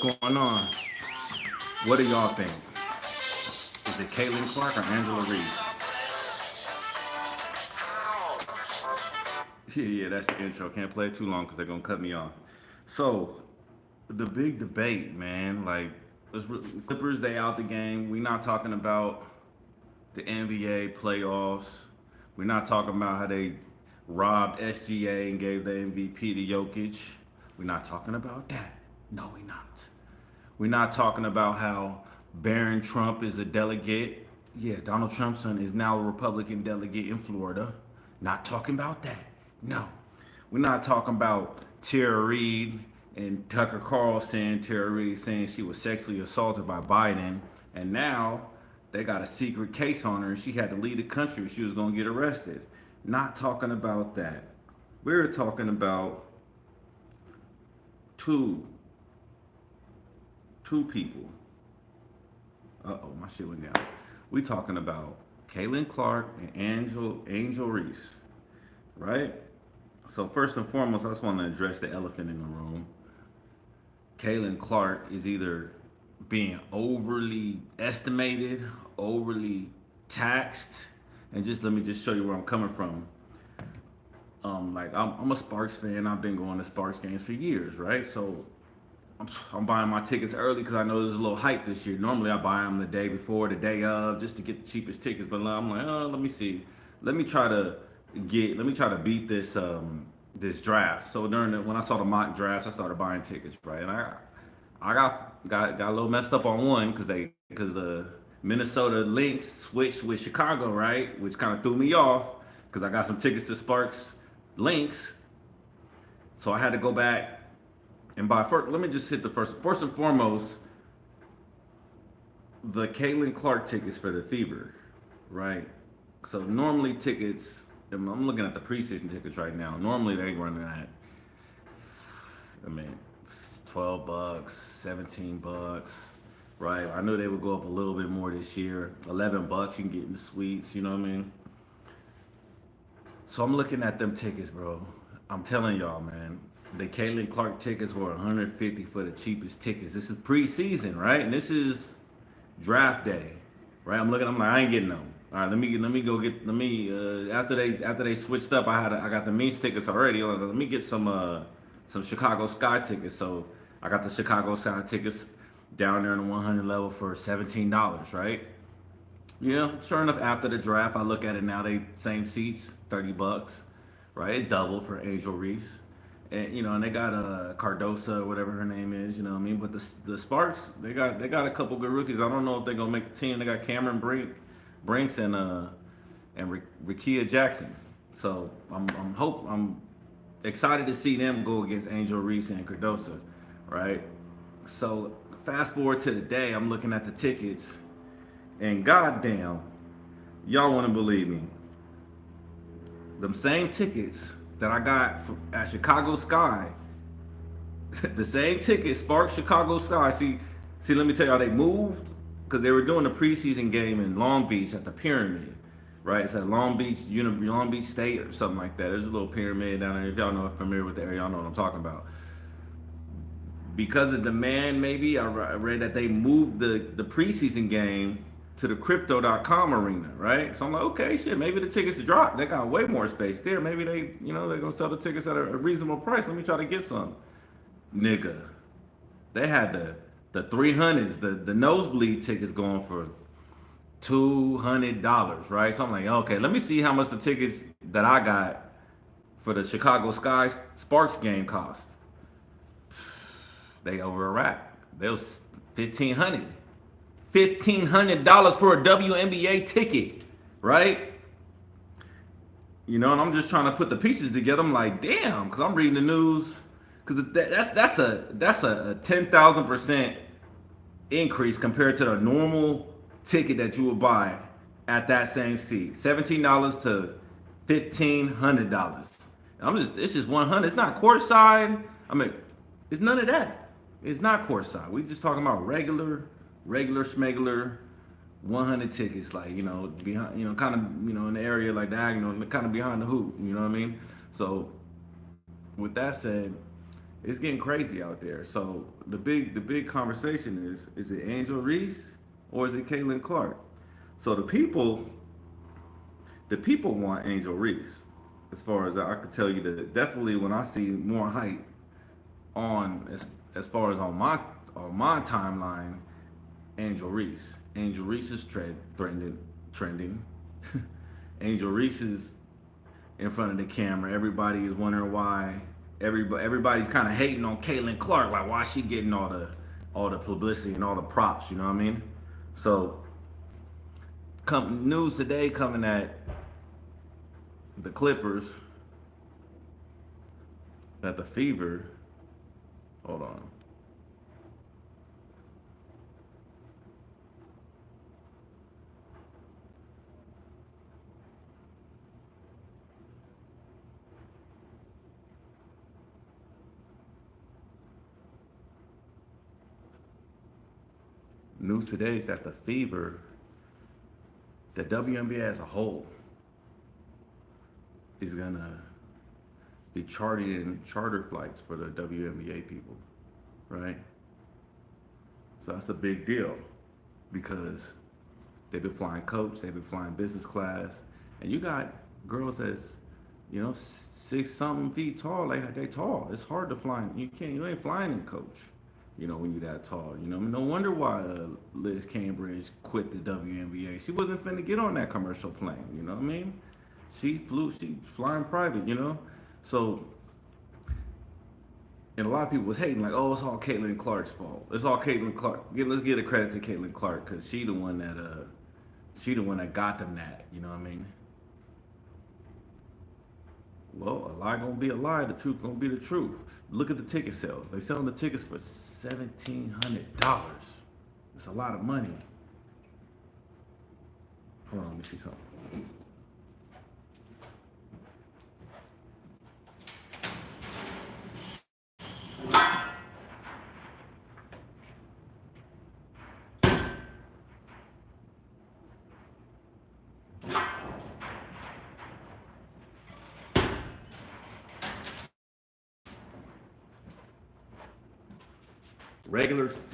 going on? What do y'all think? Is it Caitlin Clark or Angela Reese? Yeah, that's the intro. Can't play it too long because they're gonna cut me off. So, the big debate, man. Like, Clippers, they out the game. We not talking about the NBA playoffs. We're not talking about how they robbed SGA and gave the MVP to Jokic. We're not talking about that. No, we not. We're not talking about how Barron Trump is a delegate. Yeah, Donald Trump's son is now a Republican delegate in Florida. Not talking about that. No. We're not talking about Tara Reid and Tucker Carlson, Tara Reid saying she was sexually assaulted by Biden. And now they got a secret case on her and she had to leave the country. She was going to get arrested. Not talking about that. We're talking about two two people. My shit went down. We talking about Caitlin Clark and Angel Reese, right? So first and foremost, I just want to address the elephant in the room. Caitlin Clark is either being overly estimated, overly taxed, and just let me just show you where I'm coming from. I'm a Sparks fan. I've been going to Sparks games for years, right? So I'm buying my tickets early because I know there's a little hype this year. Normally I buy them the day before, the day of, just to get the cheapest tickets. But I'm like, let me see, let me try to beat this draft. So when I saw the mock drafts, I started buying tickets, right? And I got a little messed up on one because the Minnesota Lynx switched with Chicago, right? Which kind of threw me off because I got some tickets to Sparks Lynx, so I had to go back and buy. First, let me just hit the first and foremost, the Caitlin Clark tickets for the Fever, right? So normally tickets, I'm looking at the preseason tickets right now. Normally they running at, I mean, $12, $17, right? I knew they would go up a little bit more this year. $11 you can get in the suites, you know what I mean? So I'm looking at them tickets, bro. I'm telling y'all, man. The Caitlin Clark tickets were 150 for the cheapest tickets. This is preseason, right? And this is draft day, right? I'm like, I ain't getting them. All right, let me go get after they switched up, I got the Means tickets already. Let me get some Chicago Sky tickets. So I got the Chicago Sky tickets down there in the 100 level for $17, right? Yeah, sure enough, after the draft, I look at it now. They same seats, $30, right? It doubled for Angel Reese, and they got Cardosa, whatever her name is, you know what I mean. But the Sparks, they got a couple good rookies. I don't know if they're gonna make the team. They got Cameron Brinks and Rickea Jackson. So I'm excited to see them go against Angel Reese and Cardosa, right? So fast forward to the day, I'm looking at the tickets. And goddamn, y'all want to believe me? Them same tickets that I got at Chicago Sky, the same tickets, Sparks Chicago Sky. See, let me tell y'all, they moved because they were doing the preseason game in Long Beach at the Pyramid, right? It's at Long Beach State or something like that. There's a little pyramid down there. If y'all know, familiar with the area, y'all know what I'm talking about. Because of demand, maybe I read that they moved the preseason game to the crypto.com arena, right? So I'm like, okay, shit, maybe the tickets drop. They got way more space there. Maybe they're gonna sell the tickets at a reasonable price. Let me try to get some. Nigga, they had the 300s, the nosebleed tickets going for $200, right? So I'm like, okay, let me see how much the tickets that I got for the Chicago Sky Sparks game cost. They over a rack. They was 1,500. $1,500 for a WNBA ticket, right? And I'm just trying to put the pieces together. I'm like, damn, because I'm reading the news, because that's a 10,000% increase compared to the normal ticket that you would buy at that same seat. $17 to $1,500. It's just 100. It's not courtside. I mean, it's none of that. It's not courtside. We just talking about regular schmegular 100 tickets, like, behind, kind of, in the area like diagonal, kind of behind the hoop, you know what I mean? So with that said, It's getting crazy out there. So the big conversation is it Angel Reese or is it Caitlin Clark? So the people want Angel Reese. As far as I could tell you that definitely when I see more hype on as far as on my timeline, Angel Reese. Angel Reese is trending. Angel Reese is in front of the camera. Everybody is wondering why. Everybody's kind of hating on Caitlin Clark, like why she getting all the publicity and all the props. You know what I mean? So, news today coming at the Clippers that the Fever. Hold on. News today is that the Fever, the WNBA as a whole, is gonna be charting charter flights for the WNBA people, right? So that's a big deal because they've been flying coach, they've been flying business class, and you got girls that's 6 something feet tall. They tall. It's hard to fly. You ain't flying in coach. When you that tall. No wonder why Liz Cambridge quit the WNBA. She wasn't finna get on that commercial plane. You know what I mean? She flying private. So and a lot of people was hating like, oh, it's all Caitlin Clark's fault. It's all Caitlin Clark. Let's give the credit to Caitlin Clark because she the one that got them that. You know what I mean? Well, a lie gonna be a lie. The truth gonna be the truth. Look at the ticket sales. They selling the tickets for $1,700. It's a lot of money. Hold on, let me see something.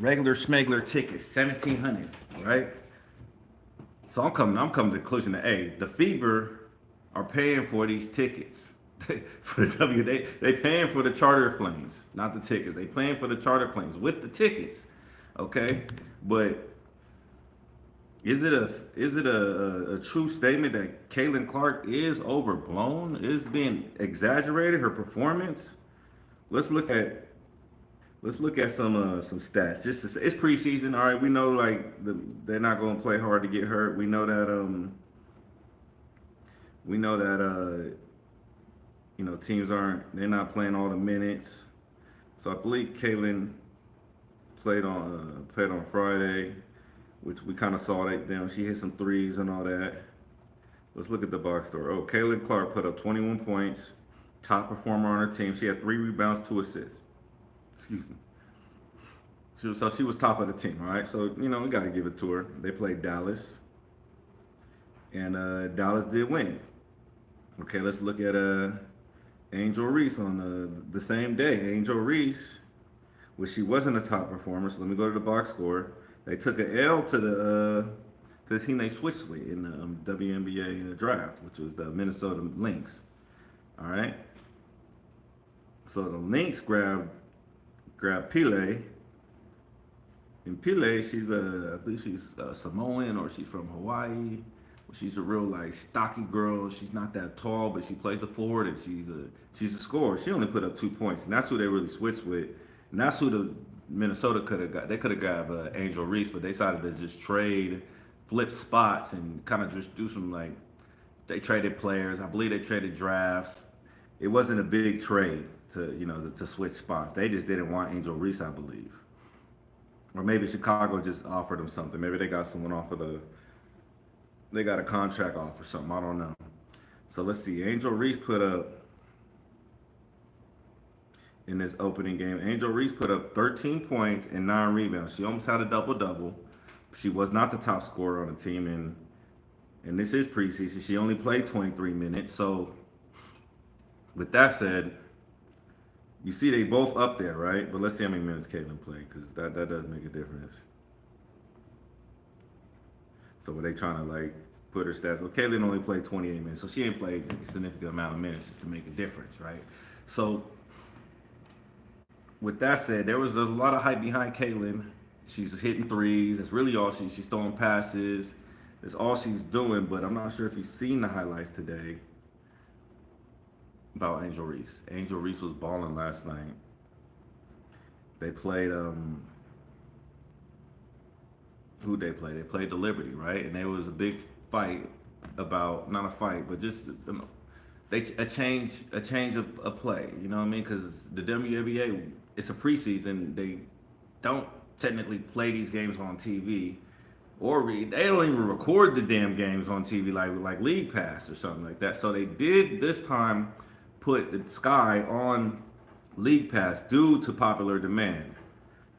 Regular Schmegler tickets, 1,700, right? So I'm coming to the conclusion that the Fever are paying for these tickets for the they paying for the charter planes, not the tickets. They paying for the charter planes with the tickets, okay? But is it a true statement that Caitlin Clark is overblown? Is being exaggerated her performance? Let's look at let's look at some stats. It's preseason. All right, we know they're not going to play hard to get hurt. We know that teams they're not playing all the minutes. So I believe Caitlin played on Friday, which we kind of saw that. She hit some threes and all that. Let's look at the box score. Oh, Caitlin Clark put up 21 points, top performer on her team. She had 3 rebounds, 2 assists. Excuse me. So she was top of the team, all right? So, we got to give it to her. They played Dallas, and Dallas did win. Okay, let's look at Angel Reese on the same day. Angel Reese, well, she wasn't a top performer, so let me go to the box score. They took an L to the team they switched with in the WNBA draft, which was the Minnesota Lynx. All right. So the Lynx grabbed Pele, and Pele, I believe she's Samoan or she's from Hawaii. She's a real stocky girl. She's not that tall, but she plays a forward and she's a scorer. She only put up 2 points, and that's who they really switched with. And that's who the Minnesota could have got. They could have got Angel Reese, but they decided to just flip spots, and kind of just do some they traded players. I believe they traded drafts. It wasn't a big trade to switch spots. They just didn't want Angel Reese, I believe. Or maybe Chicago just offered them something. Maybe they got someone they got a contract offer or something. I don't know. So let's see. Angel Reese put up in this opening game. Angel Reese put up 13 points and 9 rebounds. She almost had a double double. She was not the top scorer on the team, and this is preseason. She only played 23 minutes. So with that said, You see, they both up there, right? But let's see how many minutes Caitlin played, because that does make a difference. So were they trying to like put her stats? Well, Caitlin only played 28 minutes, so she ain't played a significant amount of minutes just to make a difference, right? So with that said, there's a lot of hype behind Caitlin. She's hitting threes. That's really all she's throwing passes. That's all she's doing. But I'm not sure if you've seen the highlights today about Angel Reese. Angel Reese was balling last night. They played who they played? They played the Liberty, right? And there was a big fight about not a fight, but just they a change of play. You know what I mean? Because the WNBA, it's a preseason. They don't technically play these games on TV, they don't even record the damn games on TV like League Pass or something like that. So they did this time put the Sky on League Pass due to popular demand,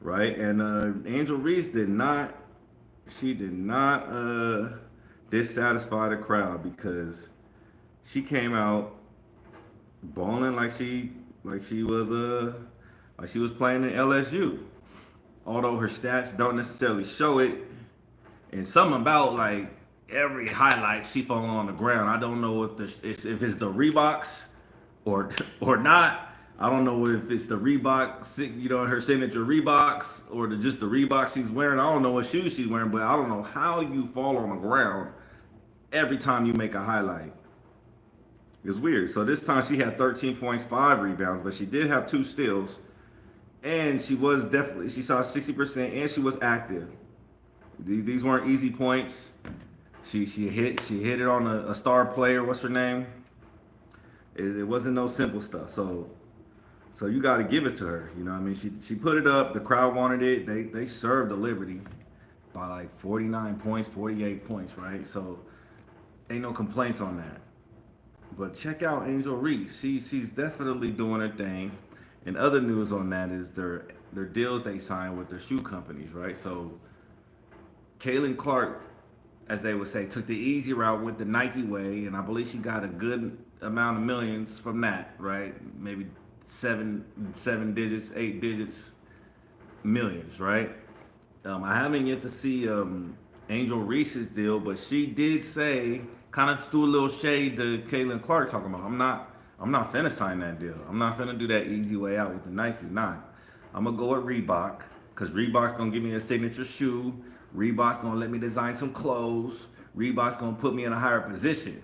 right? And Angel Reese did not dissatisfy the crowd because she came out balling like she was playing in LSU. Although her stats don't necessarily show it, and something about like every highlight she falling on the ground. I don't know if it's the Reeboks or or not. I don't know if it's the Reebok, her signature Reeboks or just the Reeboks she's wearing. I don't know what shoes she's wearing, but I don't know how you fall on the ground every time you make a highlight. It's weird. So this time she had 13 points, 5 rebounds, but she did have 2 steals, and she shot 60%, and she was active. These weren't easy points. She hit it on a star player. What's her name? It wasn't no simple stuff. So you got to give it to her. You know what I mean? She put it up. The crowd wanted it. They served the Liberty by like 49 points, 48 points, right? So ain't no complaints on that. But check out Angel Reese. She's definitely doing her thing. And other news on that is their deals they signed with their shoe companies, right? So Kaylin Clark, as they would say, took the easy route with the Nike way, and I believe she got a good amount of millions from that, right? Maybe seven digits, 8 digits, millions, right? I haven't yet to see Angel Reese's deal, but she did say, kind of threw a little shade to Kaylin Clark, talking about, I'm not finna sign that deal. I'm not finna do that easy way out with the Nike. Nah, I'm gonna go with Reebok, because Reebok's gonna give me a signature shoe. Reebok's gonna let me design some clothes. Reebok's gonna put me in a higher position.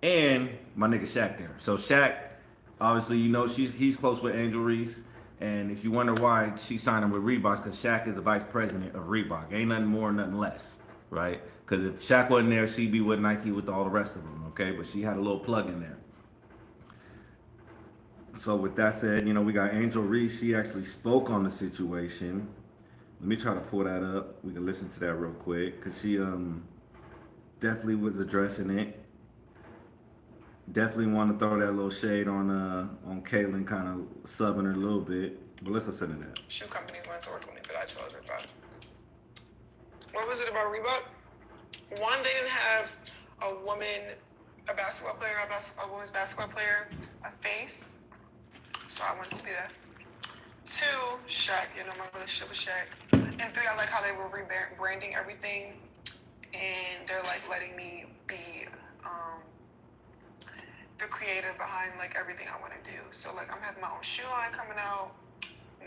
And my nigga Shaq there. So Shaq, obviously, he's close with Angel Reese. And if you wonder why she signed him with Reebok, because Shaq is the vice president of Reebok. Ain't nothing more, nothing less, right? Because if Shaq wasn't there, she'd be with Nike with all the rest of them, okay? But she had a little plug in there. So with that said, we got Angel Reese. She actually spoke on the situation. Let me try to pull that up. We can listen to that real quick, because she definitely was addressing it. Definitely want to throw that little shade on Kaylin, kind of subbing her a little bit. But let's listen to that. Shoe companies wanted to work with me, but I told her about it. What was it about Reebok? One, they didn't have a basketball player, a women's basketball player, a face. So I wanted to be that. 2, Shaq, my relationship with Shaq. And 3, I like how they were rebranding everything, and they're like letting me be the creative behind like everything I want to do. So like I'm having my own shoe line coming out,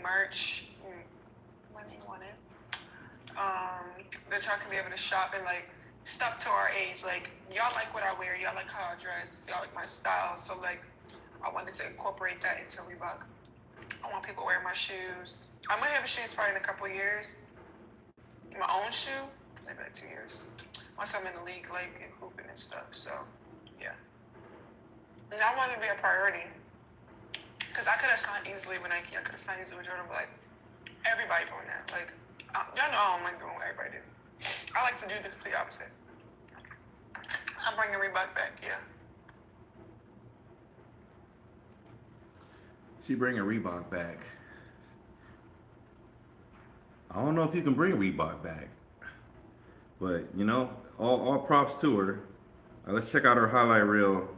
merch. When do you want it? That y'all can be able to shop and like stuff to our age. Like y'all like what I wear, y'all like how I dress, y'all like my style. So like I wanted to incorporate that into Reebok. I want people wearing my shoes. I might have shoes probably in a couple of years. My own shoe, maybe like 2 years. Once I'm in the league, like and hooping and stuff. So yeah. And I wanted to be a priority. Because I could have signed easily with Nike. I could have signed easily with Jordan, but like everybody doing that. Like y'all know I don't like doing what everybody do. I like to do the complete opposite. I'm bringing Reebok back, yeah. She bringing Reebok back. I don't know if you can bring Reebok back, but all props to her. Let's check out her highlight reel.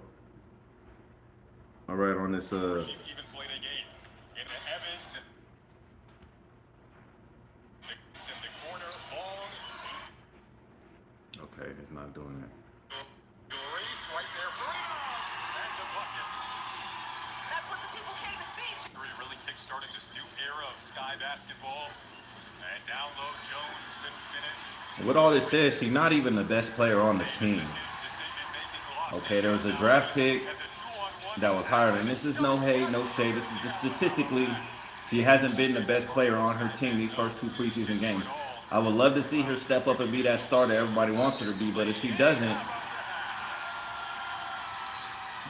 All right, on this. She even played a game in It's in the corner, long. Okay, it's not doing it. Reese right there for rebound. And the bucket. That's what the people came to see. Really kickstarting this new era of Sky basketball. And down low, Jones didn't finish. What all this says, she's not even the best player on the team. Okay, there was a draft pick that was higher than this. Is no hate, no shade. This is just statistically, she hasn't been the best player on her team these first 2 preseason games. I would love to see her step up and be that star that everybody wants her to be, but if she doesn't,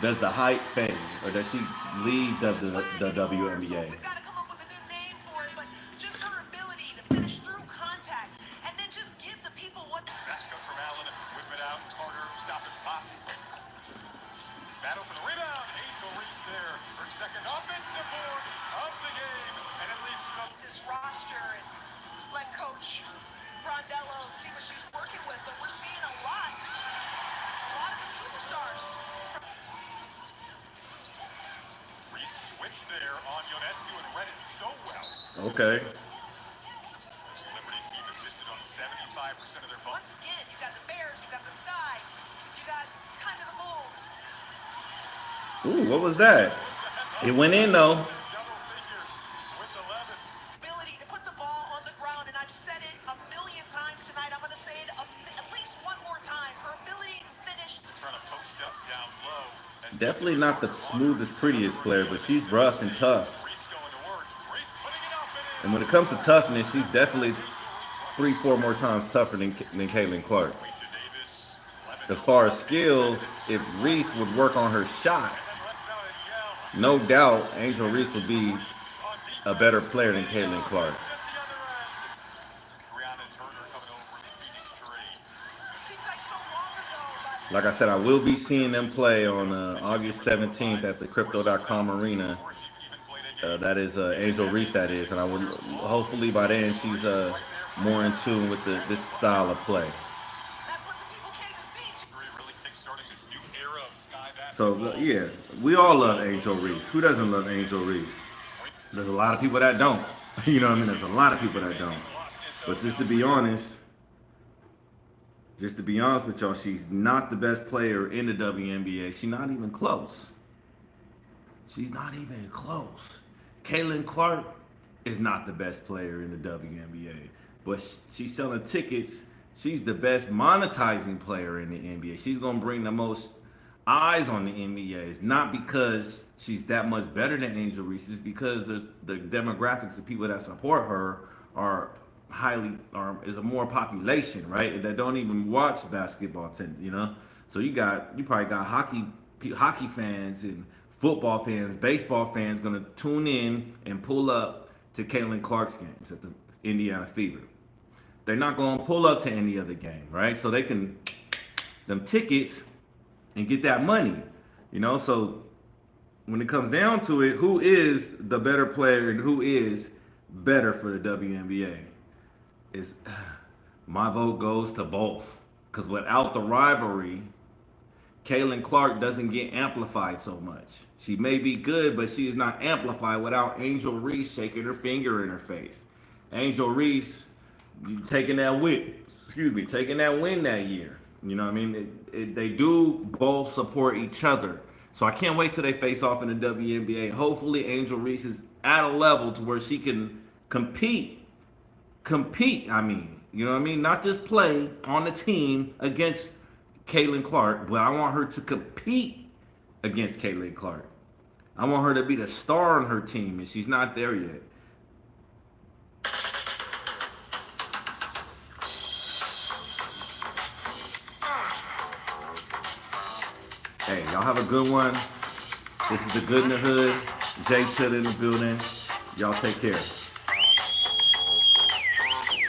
does the hype fade, or does she leave the WNBA? We've got to come up with a new name for it, but just her ability to finish through contact and then just give the people what. Back up from Allen, whip it out. Carter, stop and pop. Battle for the rebound. Angel Reese there. Her second offensive board of the game, and it leads to This roster and let Coach Rondello see what she's working with, but we're seeing a lot of the superstars. Reese switched there on Ionescu and read it so well. Okay. This Liberty team assisted on 75% of their bucks. Once again, you got the Bears, you got the Sky, you got kind of the Bulls. Ooh, what was that? It went in though. Double figures with 11. Ability to put the ball on the ground, and I've said it a million times tonight. I'm going to say it at least one more time. Her ability to finish. Trying to post up down low. Definitely not the smoothest, prettiest player, but she's rough and tough. Reese going to work. Reese putting it up and in. And when it comes to toughness, she's definitely 3-4 more times tougher than Caitlin Clark. Alicia Davis, 11. As far as skills, if Reese would work on her shot, Lets out a yell. no doubt Angel Reese would be a better player than Caitlin Clark. At the other end. Brianna Turner coming over in the Phoenix trade. It seems like so long ago, but Like I said, I will be seeing them play on August 17th at the Crypto.com Arena. That is Angel Reese, that is, and I would hopefully by then she's more in tune with this style of play. that's what the people came to see. Really kickstarting this new era of Sky basketball. So yeah, we all love Angel Reese. Who doesn't love Angel Reese? There's a lot of people that don't. You know what I mean? There's a lot of people that don't. But just to be honest with y'all, she's not the best player in the WNBA. She's not even close. She's not even close. Caitlin Clark is not the best player in the WNBA, but she's selling tickets. She's the best monetizing player in the NBA. She's going to bring the most eyes on the NBA. It's not because she's that much better than Angel Reese. It's because the demographics of people that support her is a more population, right? That don't even watch basketball, you know. So you probably got hockey fans and football fans, baseball fans gonna tune in and pull up to Caitlin Clark's games at the Indiana Fever. They're not gonna pull up to any other game, right? So they can them tickets and get that money, you know. So when it comes down to it, who is the better player and who is better for the WNBA? Is my vote goes to both, because without the rivalry, Caitlin Clark doesn't get amplified so much. She may be good, but she is not amplified without Angel Reese shaking her finger in her face. Angel Reese taking that win that year. You know what I mean? They do both support each other. So I can't wait till they face off in the WNBA. Hopefully Angel Reese is at a level to where she can compete, I mean. You know what I mean? Not just play on the team against Caitlin Clark, but I want her to compete against Caitlin Clark. I want her to be the star on her team, and she's not there yet. Hey, y'all have a good one. This is the Good in the Hood. Jay Titter in the building. Y'all take care.